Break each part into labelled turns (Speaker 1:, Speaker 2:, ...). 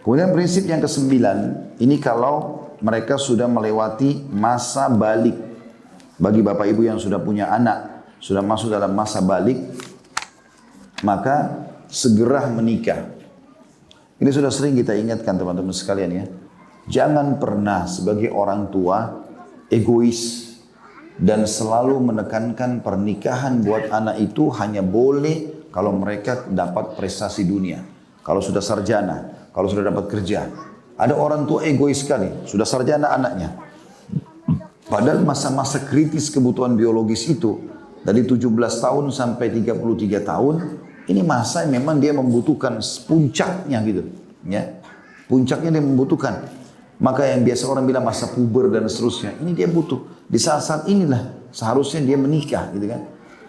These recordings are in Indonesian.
Speaker 1: Kemudian prinsip yang kesembilan, ini kalau mereka sudah melewati masa balik. Bagi bapak ibu yang sudah punya anak, sudah masuk dalam masa balik, maka segera menikah. Ini sudah sering kita ingatkan teman-teman sekalian ya. Jangan pernah sebagai orang tua egois dan selalu menekankan pernikahan buat anak itu hanya boleh kalau mereka dapat prestasi dunia. Kalau sudah sarjana, kalau sudah dapat kerja. Ada orang tua egois sekali, sudah sarjana anaknya. Padahal masa-masa kritis kebutuhan biologis itu, dari 17 tahun sampai 33 tahun, ini masa yang memang dia membutuhkan puncaknya gitu. Ya. Puncaknya dia membutuhkan. Maka yang biasa orang bilang masa puber dan seterusnya, ini dia butuh. Di saat-saat inilah seharusnya dia menikah gitu kan.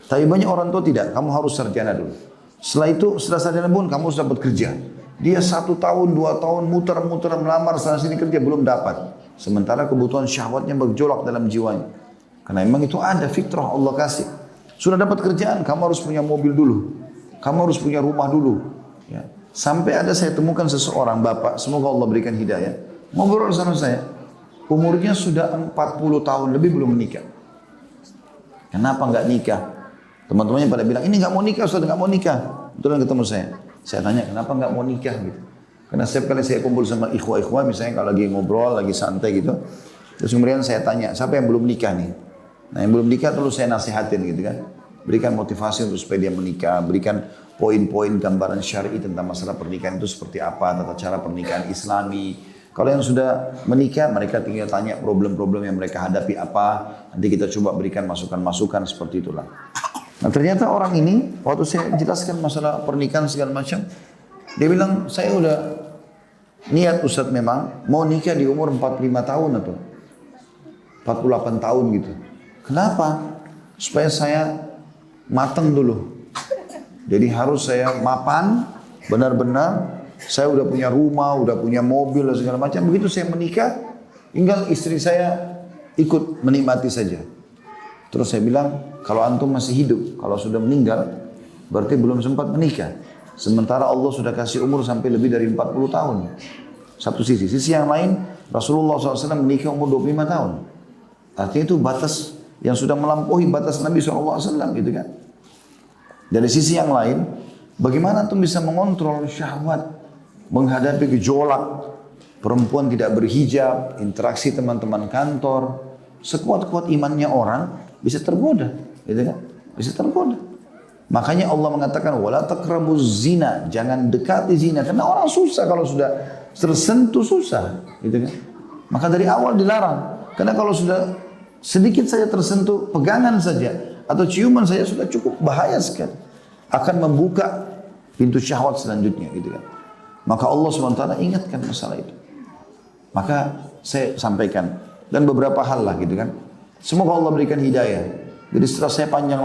Speaker 1: Tapi banyak orang tua tidak, kamu harus sarjana dulu. Setelah itu, setelah sarjana pun kamu harus dapat kerja. Dia 1 tahun, 2 tahun muter-muter melamar sana sini kerja belum dapat. Sementara kebutuhan syahwatnya bergejolak dalam jiwanya. Karena memang itu ada fitrah Allah kasih. Sudah dapat kerjaan, kamu harus punya mobil dulu. Kamu harus punya rumah dulu. Ya. Sampai ada saya temukan seseorang bapak, semoga Allah berikan hidayah. Ngobrol sama saya, umurnya sudah 40 tahun lebih belum menikah. Kenapa nggak nikah? Teman-temannya pada bilang, ini nggak mau nikah, Ustaz nggak mau nikah. Betulan ketemu saya. Saya tanya, kenapa nggak mau nikah gitu? Karena setiap kali saya kumpul sama ikhwah-ikhwah, misalnya kalau lagi ngobrol, lagi santai gitu, terus kemudian saya tanya, siapa yang belum nikah nih? Nah yang belum nikah terus saya nasihatin gitu kan. Berikan motivasi untuk supaya dia menikah, berikan poin-poin gambaran syar'i tentang masalah pernikahan itu seperti apa, tata cara pernikahan Islami. Kalau yang sudah menikah, mereka tinggal tanya problem-problem yang mereka hadapi apa, nanti kita coba berikan masukan-masukan seperti itulah. Nah ternyata orang ini, waktu saya jelaskan masalah pernikahan segala macam, dia bilang, saya udah niat Ustadz memang mau nikah di umur 45 tahun atau 48 tahun gitu. Kenapa? Supaya saya matang dulu. Jadi harus saya mapan, benar-benar saya udah punya rumah, udah punya mobil dan segala macam. Begitu saya menikah, tinggal istri saya ikut menikmati saja. Terus saya bilang, kalau antum masih hidup, kalau sudah meninggal, berarti belum sempat menikah. Sementara Allah sudah kasih umur sampai lebih dari 40 tahun. Satu sisi. Sisi yang lain, Rasulullah SAW menikah umur 25 tahun. Artinya itu batas yang sudah melampaui batas Nabi SAW gitu kan. Dari sisi yang lain, bagaimana antum bisa mengontrol syahwat, menghadapi gejolak, perempuan tidak berhijab, interaksi teman-teman kantor, sekuat-kuat imannya orang bisa tergoda, gitu kan? Bisa tergoda. Makanya Allah mengatakan wala taqrabuz zina, jangan dekati zina karena orang susah kalau sudah tersentuh susah, gitu kan? Maka dari awal dilarang. Karena kalau sudah sedikit saja tersentuh, pegangan saja atau ciuman saja sudah cukup bahaya sekali. Akan membuka pintu syahwat selanjutnya, gitu kan? Maka Allah SWT ingatkan masalah itu. Maka saya sampaikan dan beberapa hal lah gitu kan. Semoga Allah berikan hidayah. Jadi setelah saya panjang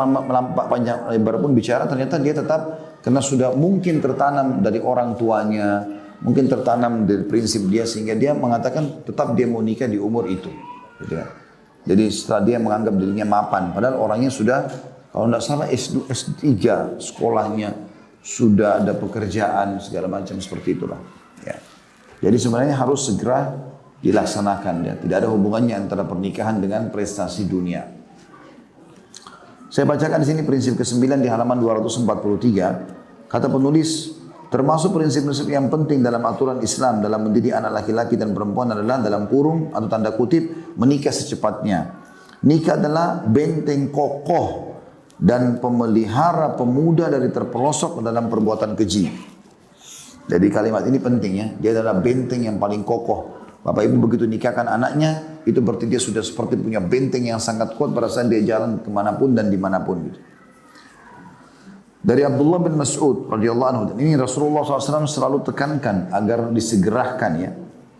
Speaker 1: lebar pun bicara, ternyata dia tetap karena sudah mungkin tertanam dari orang tuanya, mungkin tertanam dari prinsip dia sehingga dia mengatakan tetap dia mau nikah di umur itu. Gitu kan. Jadi setelah dia menganggap dirinya mapan, padahal orangnya sudah kalau tidak salah S3 sekolahnya, sudah ada pekerjaan segala macam seperti itulah. Ya. Jadi sebenarnya harus segera dilaksanakan ya. Tidak ada hubungannya antara pernikahan dengan prestasi dunia. Saya bacakan di sini prinsip ke-9 di halaman 243. Kata penulis, termasuk prinsip-prinsip yang penting dalam aturan Islam dalam mendidik anak laki-laki dan perempuan adalah dalam kurung atau tanda kutip menikah secepatnya. Nikah adalah benteng kokoh dan pemelihara pemuda dari terperosok dalam perbuatan keji. Jadi kalimat ini penting ya. Dia adalah benteng yang paling kokoh. Bapak ibu begitu nikahkan anaknya, itu berarti dia sudah seperti punya benteng yang sangat kuat pada saat dia jalan kemanapun dan dimanapun gitu. Dari Abdullah bin Mas'ud radhiyallahu anhu, ini Rasulullah SAW selalu tekankan agar disegerakan ya.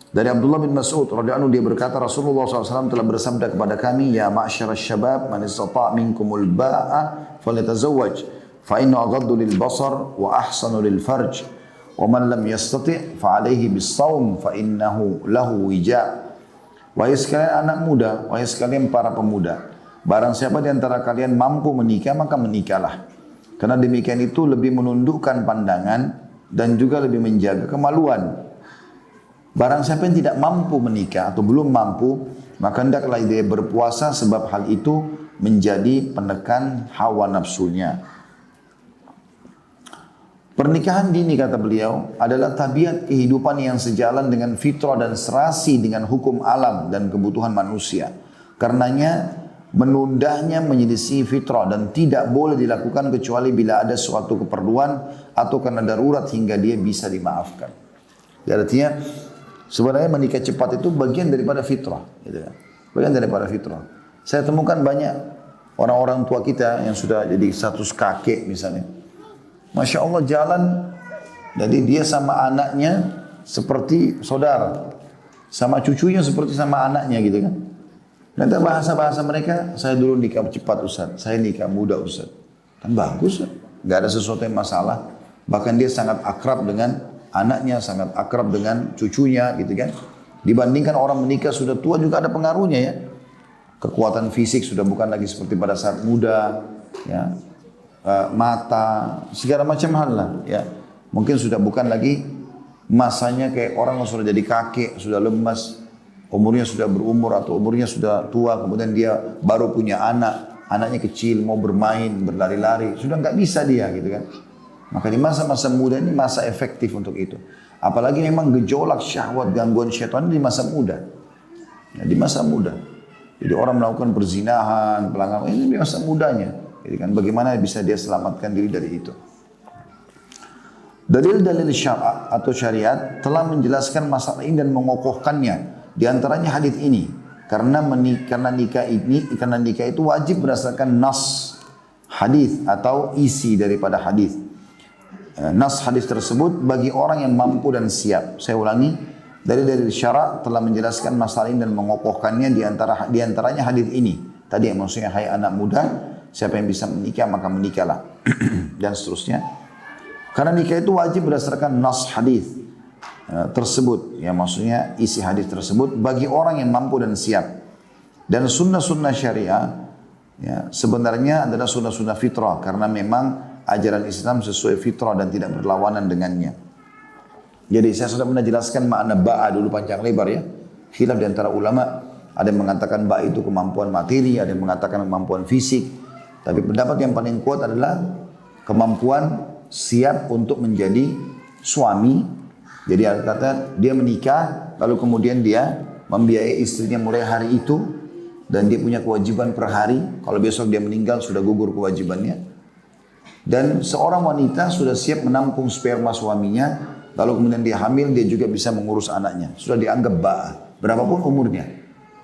Speaker 1: Dari Abdullah bin Mas'ud radhiyallahu anhu dia berkata Rasulullah SAW telah bersabda kepada kami, ya ma'asyaras syabab man istata' minkumul ba'a falyatazawwaj fa inna aghaddu lil basar wa ahsanu lil farj wa man lam yastati' fa alayhi bis shaum fa innahu lahu wija'. Wahai sekalian anak muda, wahai sekalian para pemuda, barang siapa di antara kalian mampu menikah maka menikahlah. Karena demikian itu lebih menundukkan pandangan dan juga lebih menjaga kemaluan. Barang siapa yang tidak mampu menikah atau belum mampu, maka hendaklah dia berpuasa sebab hal itu menjadi penekan hawa nafsunya. Pernikahan dini, kata beliau, adalah tabiat kehidupan yang sejalan dengan fitrah dan serasi dengan hukum alam dan kebutuhan manusia. Karenanya menundanya menyelisih fitrah dan tidak boleh dilakukan kecuali bila ada suatu keperluan atau karena darurat hingga dia bisa dimaafkan. Artinya sebenarnya menikah cepat itu bagian daripada fitrah, gitu kan? Bagian daripada fitrah. Saya temukan banyak orang-orang tua kita yang sudah jadi status kakek misalnya. Masya Allah jalan, jadi dia sama anaknya seperti saudara, sama cucunya seperti sama anaknya gitu kan. Nanti bahasa-bahasa mereka, saya dulu nikah cepat Ustaz, saya nikah muda Ustaz. Kan bagus, nggak ada sesuatu yang masalah. Bahkan dia sangat akrab dengan anaknya, sangat akrab dengan cucunya gitu kan. Dibandingkan orang menikah sudah tua juga ada pengaruhnya ya. Kekuatan fisik sudah bukan lagi seperti pada saat muda, ya. Mata, segala macam hal lah ya. Mungkin sudah bukan lagi masanya kayak orang yang sudah jadi kakek, sudah lemas, umurnya sudah berumur atau umurnya sudah tua, kemudian dia baru punya anak, anaknya kecil mau bermain, berlari-lari, sudah nggak bisa dia gitu kan. Maka di masa-masa muda ini masa efektif untuk itu. Apalagi memang gejolak syahwat, gangguan syaitan di masa muda. Ya, di masa muda. Jadi orang melakukan perzinahan, pelanggaran ini di masa mudanya. Jadi kan bagaimana bisa dia selamatkan diri dari itu. Dalil-dalil syara' atau syariat telah menjelaskan masalah ini dan mengokohkannya. Di antaranya hadis ini. Karena nikah itu wajib berdasarkan nas hadis atau isi daripada hadis. Nas hadis tersebut bagi orang yang mampu dan siap. Saya ulangi, dalil-dalil syara' telah menjelaskan masalah ini dan mengokohkannya di antaranya hadis ini. Tadi yang maksudnya hai anak muda, siapa yang bisa menikah maka menikahlah dan seterusnya. Karena nikah itu wajib berdasarkan nas hadis tersebut, ya maksudnya isi hadis tersebut bagi orang yang mampu dan siap. Dan sunnah-sunnah syariah ya sebenarnya adalah sunnah-sunnah fitrah karena memang ajaran Islam sesuai fitrah dan tidak berlawanan dengannya. Jadi saya sudah pernah jelaskan makna ba'a dulu panjang lebar ya. Khilaf di antara ulama, ada yang mengatakan ba'a itu kemampuan materi, ada yang mengatakan kemampuan fisik. Tapi pendapat yang paling kuat adalah kemampuan siap untuk menjadi suami. Jadi kata dia menikah, lalu kemudian dia membiayai istrinya mulai hari itu, dan dia punya kewajiban per hari. Kalau besok dia meninggal sudah gugur kewajibannya. Dan seorang wanita sudah siap menampung sperma suaminya, lalu kemudian dia hamil, dia juga bisa mengurus anaknya. Sudah dianggap ba'a, berapapun umurnya.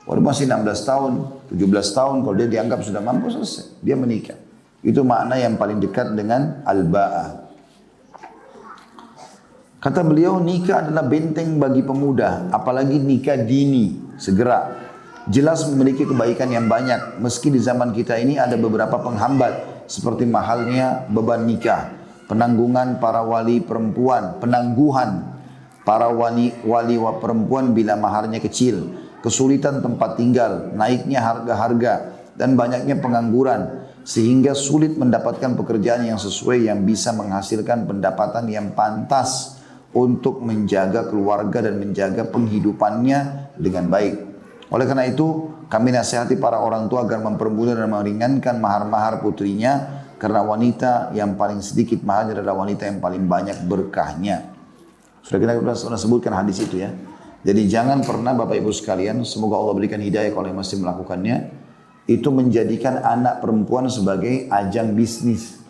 Speaker 1: Kalau masih 16 tahun, 17 tahun, kalau dia dianggap sudah mampu, selesai. Dia menikah. Itu makna yang paling dekat dengan al-ba'a. Kata beliau, nikah adalah benteng bagi pemuda, apalagi nikah dini, segera. Jelas memiliki kebaikan yang banyak, meski di zaman kita ini ada beberapa penghambat, seperti mahalnya beban nikah, penangguhan para wali perempuan bila maharnya kecil, kesulitan tempat tinggal, naiknya harga-harga, dan banyaknya pengangguran, sehingga sulit mendapatkan pekerjaan yang sesuai yang bisa menghasilkan pendapatan yang pantas untuk menjaga keluarga dan menjaga penghidupannya dengan baik. Oleh karena itu, kami nasihati para orang tua agar mempermudah dan meringankan mahar-mahar putrinya, karena wanita yang paling sedikit maharnya adalah wanita yang paling banyak berkahnya. Sudah kita sudah sebutkan hadis itu ya. Jadi jangan pernah Bapak Ibu sekalian, semoga Allah berikan hidayah kalau yang masih melakukannya, itu menjadikan anak perempuan sebagai ajang bisnis.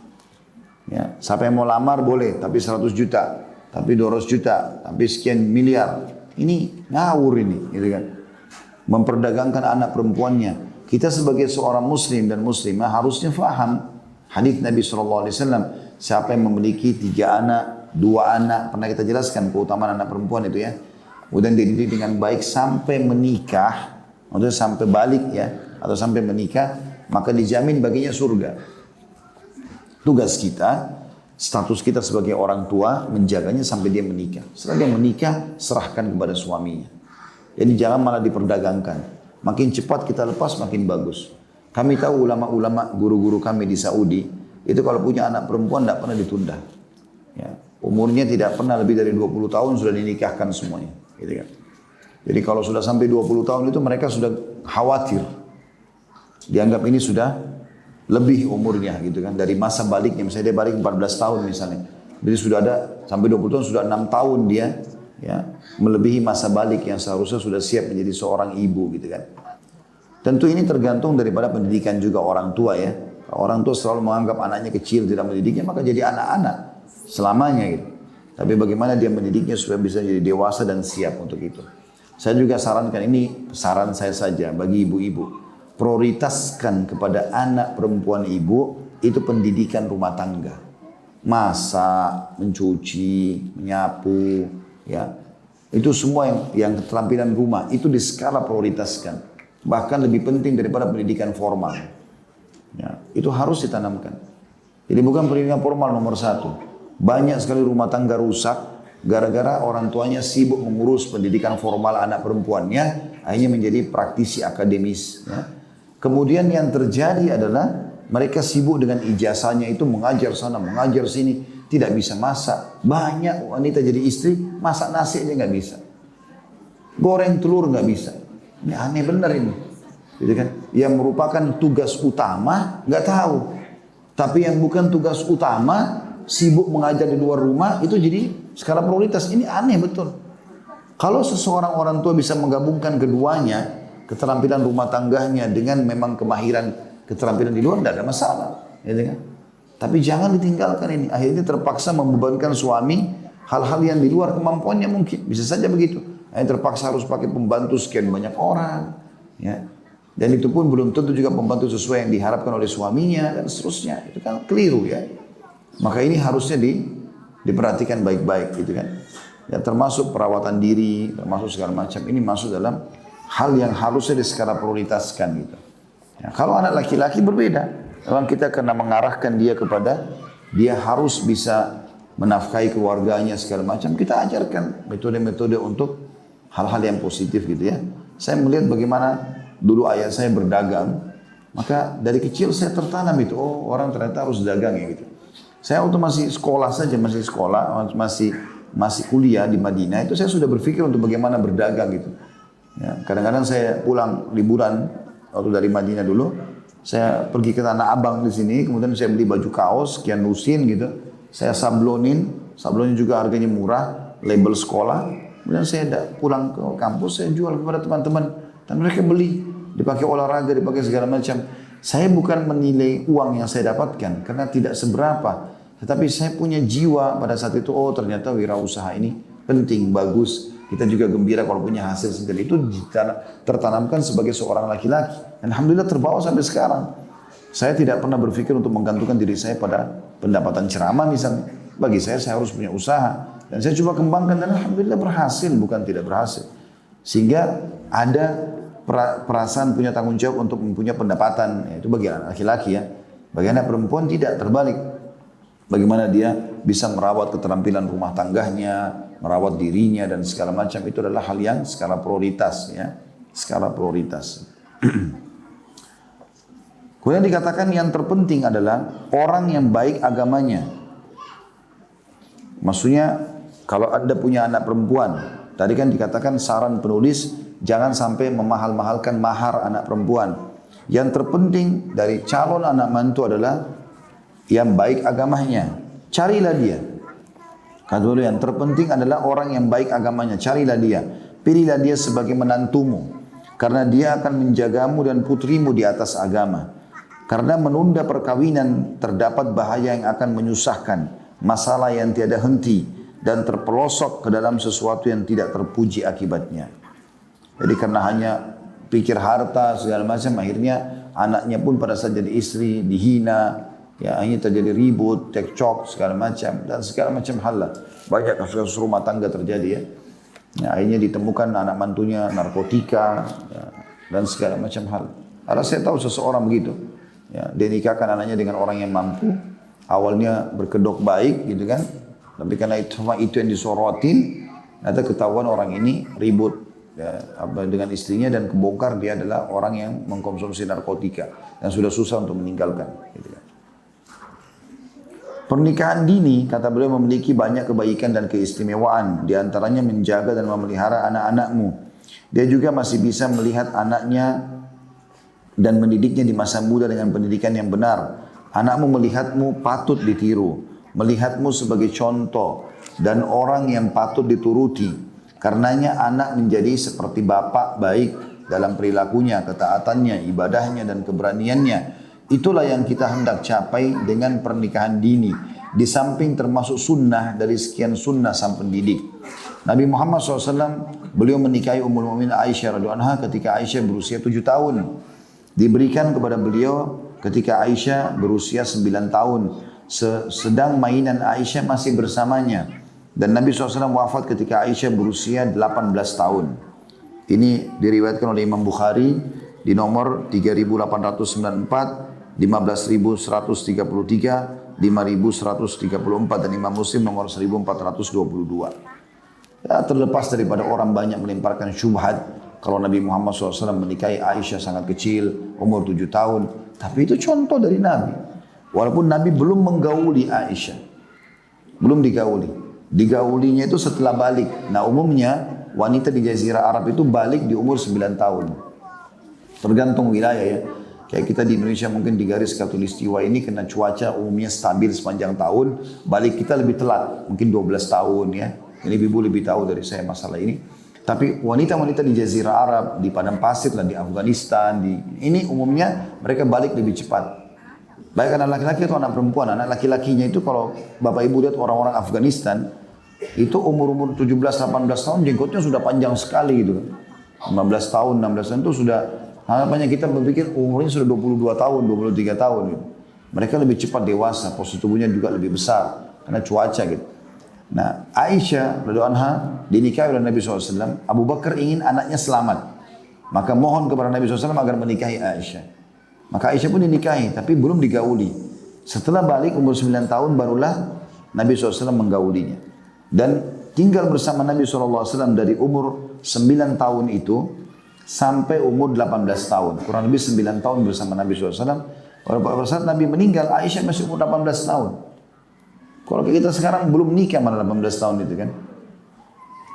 Speaker 1: Ya, siapa yang mau lamar boleh, tapi 100 juta, tapi 200 juta, tapi sekian miliar. Ini ngawur ini, gitu kan. Memperdagangkan anak perempuannya. Kita sebagai seorang muslim dan muslimah harusnya faham hadis Nabi SAW, siapa yang memiliki 3 anak, 2 anak, pernah kita jelaskan keutamaan anak perempuan itu ya. Kemudian dididik dengan baik sampai menikah, maksudnya sampai balik ya, atau sampai menikah, maka dijamin baginya surga. Tugas kita, status kita sebagai orang tua, menjaganya sampai dia menikah. Setelah dia menikah, serahkan kepada suaminya. Jadi jangan malah diperdagangkan. Makin cepat kita lepas, makin bagus. Kami tahu ulama-ulama, guru-guru kami di Saudi, itu kalau punya anak perempuan tidak pernah ditunda. Ya, umurnya tidak pernah lebih dari 20 tahun sudah dinikahkan semuanya. gitu kan. Jadi kalau sudah sampai 20 tahun itu mereka sudah khawatir. Dianggap ini sudah lebih umurnya gitu kan. Dari masa baliknya, misalnya dia balik 14 tahun misalnya. Jadi sudah ada sampai 20 tahun, sudah 6 tahun dia ya, melebihi masa balik yang seharusnya sudah siap menjadi seorang ibu gitu kan. Tentu ini tergantung daripada pendidikan juga orang tua ya. Orang tua selalu menganggap anaknya kecil tidak mendidiknya, maka jadi anak-anak selamanya gitu. Tapi bagaimana dia mendidiknya supaya bisa jadi dewasa dan siap untuk itu. Saya juga sarankan, ini saran saya saja bagi ibu-ibu. Prioritaskan kepada anak perempuan ibu itu pendidikan rumah tangga. Masak, mencuci, menyapu, ya. Itu semua yang keterampilan rumah itu di skala prioritaskan. Bahkan lebih penting daripada pendidikan formal. Ya, itu harus ditanamkan. Jadi bukan pendidikan formal nomor 1. Banyak sekali rumah tangga rusak gara-gara orang tuanya sibuk mengurus pendidikan formal anak perempuannya, akhirnya menjadi praktisi akademis. Ya. Kemudian yang terjadi adalah mereka sibuk dengan ijazahnya itu, mengajar sana, mengajar sini, tidak bisa masak. Banyak wanita jadi istri, masak nasi aja nggak bisa. Goreng telur nggak bisa. Ini aneh benar ini. Gitu kan? Yang merupakan tugas utama nggak tahu. Tapi yang bukan tugas utama sibuk mengajar di luar rumah itu jadi skala prioritas. Ini aneh betul. Kalau seseorang orang tua bisa menggabungkan keduanya, keterampilan rumah tangganya dengan memang kemahiran keterampilan di luar, tidak ada masalah. Gitu kan? Tapi jangan ditinggalkan ini. Akhirnya terpaksa membebankan suami hal-hal yang di luar kemampuannya mungkin. Bisa saja begitu. Akhirnya terpaksa harus pakai pembantu sekian banyak orang. Ya. Dan itu pun belum tentu juga pembantu sesuai yang diharapkan oleh suaminya dan seterusnya. Itu kan keliru ya. Maka ini harusnya diperhatikan baik-baik gitu kan. Ya, termasuk perawatan diri, termasuk segala macam. Ini masuk dalam hal yang harusnya di skala prioritaskan gitu. Ya, kalau anak laki-laki berbeda. Memang kita kena mengarahkan dia kepada dia harus bisa menafkahi keluarganya segala macam. Kita ajarkan metode-metode untuk hal-hal yang positif gitu ya. Saya melihat bagaimana dulu ayah saya berdagang. Maka dari kecil saya tertanam itu. Oh, orang ternyata harus dagang ya gitu. Saya waktu masih sekolah saja, masih kuliah di Madinah, itu saya sudah berpikir untuk bagaimana berdagang gitu. Ya, kadang-kadang saya pulang liburan waktu dari Madinah dulu, saya pergi ke Tanah Abang di sini, kemudian saya beli baju kaos sekian lusin gitu, saya sablonin juga harganya murah, label sekolah. Kemudian saya pulang ke kampus, saya jual kepada teman-teman dan mereka beli, dipakai olahraga, dipakai segala macam. Saya bukan menilai uang yang saya dapatkan karena tidak seberapa. Tetapi saya punya jiwa pada saat itu, oh ternyata wirausaha ini penting, bagus. Kita juga gembira kalau punya hasil sendiri. Itu tertanamkan sebagai seorang laki-laki. Alhamdulillah terbawa sampai sekarang. Saya tidak pernah berpikir untuk menggantungkan diri saya pada pendapatan ceramah misalnya. Bagi saya harus punya usaha. Dan saya coba kembangkan dan alhamdulillah berhasil, bukan tidak berhasil. Sehingga ada perasaan punya tanggung jawab untuk mempunyai pendapatan. Itu bagi anak laki-laki ya. Bagi anak perempuan tidak, terbalik. Bagaimana dia bisa merawat keterampilan rumah tangganya, merawat dirinya dan segala macam, itu adalah hal yang skala prioritas ya. Skala prioritas. Kemudian dikatakan yang terpenting adalah orang yang baik agamanya. Maksudnya kalau Anda punya anak perempuan, tadi kan dikatakan saran penulis jangan sampai memahal-mahalkan mahar anak perempuan. Yang terpenting dari calon anak mantu adalah yang baik agamanya. Carilah dia. Kata dulu yang terpenting adalah orang yang baik agamanya. Carilah dia. Pilihlah dia sebagai menantumu. Karena dia akan menjagamu dan putrimu di atas agama. Karena menunda perkawinan terdapat bahaya yang akan menyusahkan. Masalah yang tiada henti. Dan terpelosok ke dalam sesuatu yang tidak terpuji akibatnya. Jadi karena hanya pikir harta segala macam, akhirnya anaknya pun pada saat jadi istri dihina. Ya, akhirnya terjadi ribut, cekcok segala macam dan segala macam hal lah. Banyak kasus rumah tangga terjadi ya. Ya, akhirnya ditemukan anak mantunya narkotika ya, dan segala macam hal. Karena saya tahu seseorang begitu. Ya, dia nikahkan anaknya dengan orang yang mampu. Awalnya berkedok baik gitu kan. Tapi karena itu yang disorotin, ternyata ketahuan orang ini ribut ya, dengan istrinya dan kebongkar dia adalah orang yang mengkonsumsi narkotika dan sudah susah untuk meninggalkan. Gitu kan. Pernikahan dini, kata beliau, memiliki banyak kebaikan dan keistimewaan. Di antaranya menjaga dan memelihara anak-anakmu. Dia juga masih bisa melihat anaknya dan mendidiknya di masa muda dengan pendidikan yang benar. Anakmu melihatmu patut ditiru, melihatmu sebagai contoh dan orang yang patut dituruti. Karenanya anak menjadi seperti bapak baik dalam perilakunya, ketaatannya, ibadahnya dan keberaniannya. Itulah yang kita hendak capai dengan pernikahan dini. Di samping termasuk sunnah dari sekian sunnah sang pendidik. Nabi Muhammad SAW, beliau menikahi Ummul Mukminin Aisyah radhiyallahu anha ketika Aisyah berusia 7 tahun. Diberikan kepada beliau ketika Aisyah berusia 9 tahun. Sedang mainan Aisyah masih bersamanya. Dan Nabi SAW wafat ketika Aisyah berusia 18 tahun. Ini diriwayatkan oleh Imam Bukhari di nomor 3894, 15.133, 5.134 dan Imam Muslim nomor 1422. Ya, terlepas daripada orang banyak melemparkan syubhat kalau Nabi Muhammad SAW menikahi Aisyah sangat kecil, umur 7 tahun. Tapi itu contoh dari Nabi. Walaupun Nabi belum menggauli Aisyah. Belum digauli. Digaulinya itu setelah balik. Nah umumnya wanita di Jazirah Arab itu balik di umur 9 tahun. Tergantung wilayah ya. Kayak kita di Indonesia mungkin di garis khatulistiwa ini kena cuaca umumnya stabil sepanjang tahun, balik kita lebih telat, mungkin 12 tahun ya. Ini ibu lebih tahu dari saya masalah ini. Tapi wanita-wanita di Jazirah Arab, di Padang Pasir lah, di Afghanistan, ini umumnya mereka balik lebih cepat. Baik anak laki-laki atau anak perempuan. Anak laki-lakinya itu kalau Bapak Ibu lihat orang-orang Afghanistan, itu umur-umur 17-18 tahun jenggotnya sudah panjang sekali gitu. 15 tahun, 16 tahun itu sudah. Harapannya kita berpikir umurnya sudah 22 tahun, 23 tahun gitu. Mereka lebih cepat dewasa, postur tubuhnya juga lebih besar karena cuaca gitu. Nah, Aisyah radhiyallahu anha dinikahi oleh Nabi SAW. Abu Bakar ingin anaknya selamat. Maka mohon kepada Nabi SAW agar menikahi Aisyah. Maka Aisyah pun dinikahi, tapi belum digauli. Setelah balik umur 9 tahun barulah Nabi SAW menggaulinya. Dan tinggal bersama Nabi SAW dari umur 9 tahun itu sampai umur 18 tahun. Kurang lebih 9 tahun bersama Nabi SAW. Pada saat Nabi meninggal, Aisyah masih umur 18 tahun. Kalau kita sekarang belum nikah malah 18 tahun itu kan.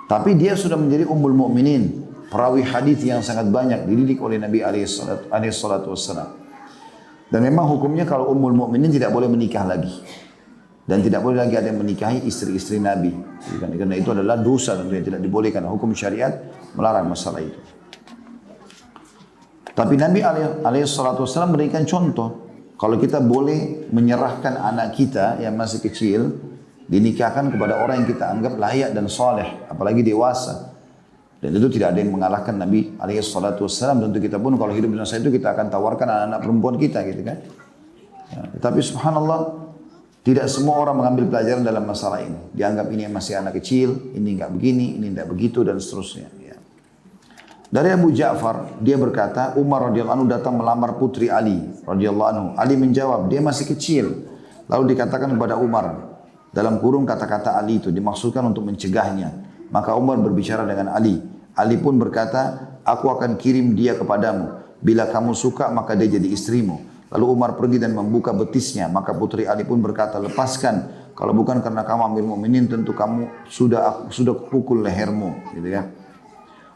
Speaker 1: Tapi dia sudah menjadi ummul mukminin, perawi hadis yang sangat banyak dididik oleh Nabi alaihi salatu wassalam. Dan memang hukumnya kalau ummul mukminin tidak boleh menikah lagi. Dan tidak boleh lagi ada yang menikahi istri-istri Nabi. Karena itu adalah dosa tentunya tidak dibolehkan. Hukum syariat melarang masalah itu. Tapi Nabi alaihissalatu wassalam memberikan contoh. Kalau kita boleh menyerahkan anak kita yang masih kecil, dinikahkan kepada orang yang kita anggap layak dan soleh, apalagi dewasa. Dan itu tidak ada yang mengalahkan Nabi alaihissalatu wassalam. Tentu kita pun kalau hidup di masa itu kita akan tawarkan anak-anak perempuan kita gitu kan. Ya, tapi subhanallah, tidak semua orang mengambil pelajaran dalam masalah ini. Dianggap ini masih anak kecil, ini enggak begini, ini enggak begitu dan seterusnya. Dari Abu Ja'far, dia berkata, Umar radhiyallahu anhu datang melamar putri Ali radhiyallahu anhu. Ali menjawab, dia masih kecil. Lalu dikatakan kepada Umar, dalam kurung kata-kata Ali itu dimaksudkan untuk mencegahnya. Maka Umar berbicara dengan Ali. Ali pun berkata, aku akan kirim dia kepadamu. Bila kamu suka, maka dia jadi istrimu. Lalu Umar pergi dan membuka betisnya. Maka putri Ali pun berkata, lepaskan. Kalau bukan karena kamu Amir Mu'minin, tentu kamu sudah pukul lehermu. Gitu ya.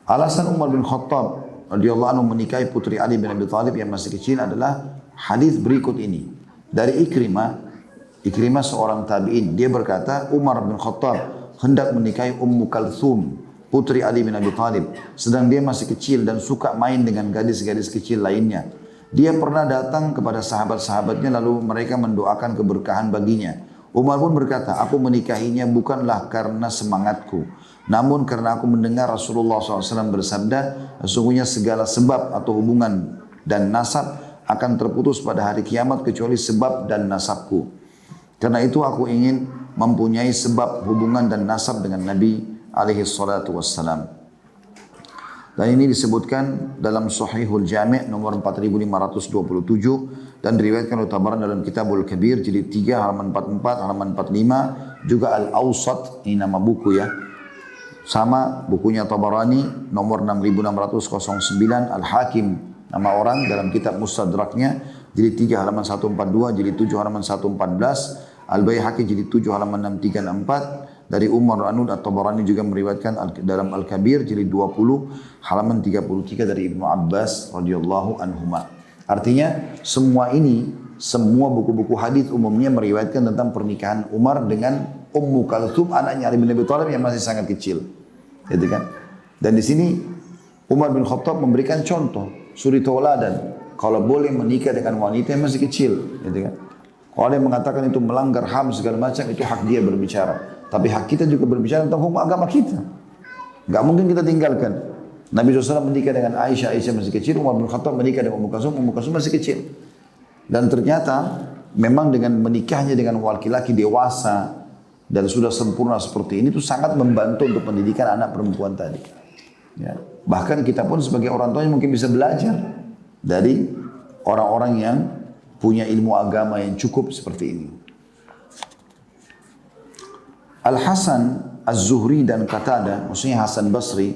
Speaker 1: Alasan Umar bin Khattab radhiyallahu anhu menikahi putri Ali bin Abi Thalib yang masih kecil adalah hadis berikut ini. Dari Ikrimah seorang tabi'in, dia berkata Umar bin Khattab hendak menikahi Ummu Kalthum, putri Ali bin Abi Thalib, sedang dia masih kecil dan suka main dengan gadis-gadis kecil lainnya. Dia pernah datang kepada sahabat-sahabatnya lalu mereka mendoakan keberkahan baginya. Umar pun berkata, aku menikahinya bukanlah karena semangatku, namun karena aku mendengar Rasulullah SAW bersabda, sesungguhnya segala sebab atau hubungan dan nasab akan terputus pada hari kiamat kecuali sebab dan nasabku. Karena itu aku ingin mempunyai sebab hubungan dan nasab dengan Nabi alaihi salatu wassalam. Dan ini disebutkan dalam Sahihul Jami' nomor 4527 dan diriwayatkan oleh Tabarani dalam Kitabul Kabir jilid 3 halaman 44, halaman 45, juga Al-Awsat, ini nama buku ya. Sama bukunya Tabarani nomor 6609, Al-Hakim nama orang dalam kitab Mustadraknya jilid 3 halaman 142, jilid 7 halaman 114, Al-Baihaqi jilid 7 halaman 6364. Dari Umar Anud At-Tabarani juga meriwayatkan dalam Al-Kabir jilid 20 halaman 33 dari Ibnu Abbas radhiyallahu anhuma. Artinya semua ini, semua buku-buku hadis umumnya meriwayatkan tentang pernikahan Umar dengan Ummu Kalthum, anaknya Ali bin Abi Thalib yang masih sangat kecil. Gitu kan? Dan di sini Umar bin Khattab memberikan contoh, suri tauladan, kalau boleh menikah dengan wanita yang masih kecil, gitu kan? Kalau ada yang mengatakan itu melanggar HAM segala macam, itu hak dia berbicara. Tapi hak kita juga berbicara tentang hukum agama kita. Gak mungkin kita tinggalkan. Nabi SAW menikah dengan Aisyah, Aisyah masih kecil. Umar bin Khattab menikah dengan Ummu Kalsum masih kecil. Dan ternyata memang dengan menikahnya dengan laki-laki dewasa dan sudah sempurna seperti ini, itu sangat membantu untuk pendidikan anak perempuan tadi. Ya. Bahkan kita pun sebagai orang tuanya mungkin bisa belajar dari orang-orang yang punya ilmu agama yang cukup seperti ini. Al-Hasan Az-Zuhri dan Qatadah, maksudnya Hasan Basri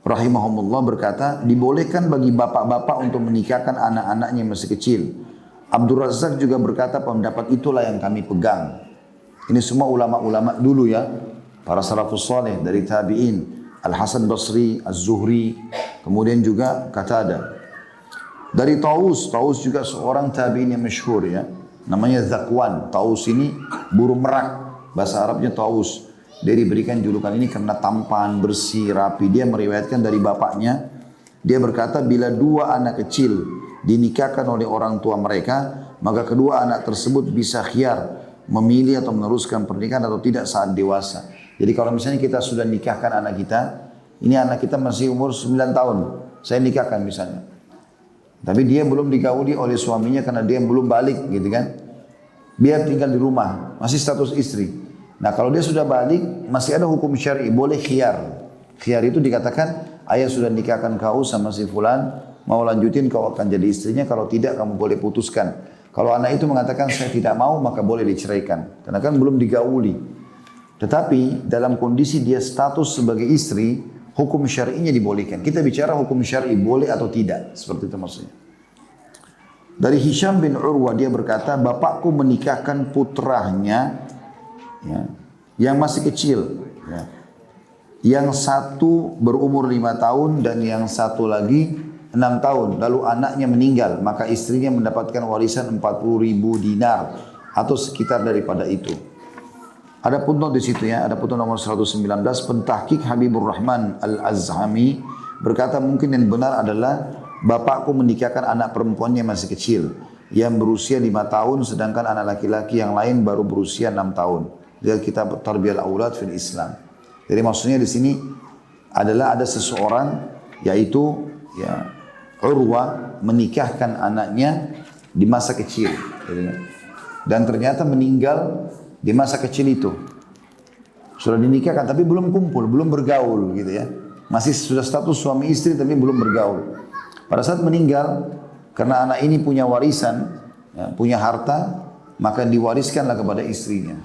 Speaker 1: rahimahumullah berkata, dibolehkan bagi bapak-bapak untuk menikahkan anak-anaknya masih kecil. Abdul Razak juga berkata, pendapat itulah yang kami pegang. Ini semua ulama-ulama dulu ya, para salafus saleh dari tabi'in, Al-Hasan Basri, Az-Zuhri, kemudian juga Qatadah. Dari Taus juga seorang tabi'in yang masyhur ya, namanya Zakwan. Taus ini burung merak. Bahasa Arabnya Taus. Dia diberikan julukan ini karena tampan, bersih, rapi. Dia meriwayatkan dari bapaknya. Dia berkata, bila dua anak kecil dinikahkan oleh orang tua mereka, maka kedua anak tersebut bisa khiyar memilih atau meneruskan pernikahan atau tidak saat dewasa. Jadi kalau misalnya kita sudah nikahkan anak kita, ini anak kita masih umur 9 tahun. Saya nikahkan misalnya. Tapi dia belum digauli oleh suaminya karena dia belum balik gitu kan. Biar tinggal di rumah, masih status istri. Nah kalau dia sudah balik, masih ada hukum syar'i, boleh khiyar. Khiyar itu dikatakan, ayah sudah nikahkan kau sama si fulan, mau lanjutin kau akan jadi istrinya, kalau tidak kamu boleh putuskan. Kalau anak itu mengatakan saya tidak mau, maka boleh diceraikan. Karena kan belum digauli. Tetapi dalam kondisi dia status sebagai istri, hukum syar'inya dibolehkan. Kita bicara hukum syar'i boleh atau tidak, seperti itu maksudnya. Dari Hisham bin Urwah dia berkata, bapakku menikahkan putranya ya, yang masih kecil. Ya. Yang satu berumur 5 tahun dan yang satu lagi 6 tahun. Lalu anaknya meninggal, maka istrinya mendapatkan warisan 40.000 dinar atau sekitar daripada itu. Ada footnote di situ ya, ada footnote nomor 119. Pentahqiq Habibur Rahman Al-Azhami berkata mungkin yang benar adalah bapakku menikahkan anak perempuannya masih kecil yang berusia 5 tahun sedangkan anak laki-laki yang lain baru berusia 6 tahun. Dari kitab Tarbiyah Al-Aulad fil Islam. Jadi maksudnya di sini adalah ada seseorang yaitu ya Urwa menikahkan anaknya di masa kecil. Dan ternyata meninggal di masa kecil itu. Sudah dinikahkan tapi belum kumpul, belum bergaul gitu ya. Masih sudah status suami istri tapi belum bergaul. Pada saat meninggal, karena anak ini punya warisan, ya, punya harta, maka diwariskanlah kepada istrinya.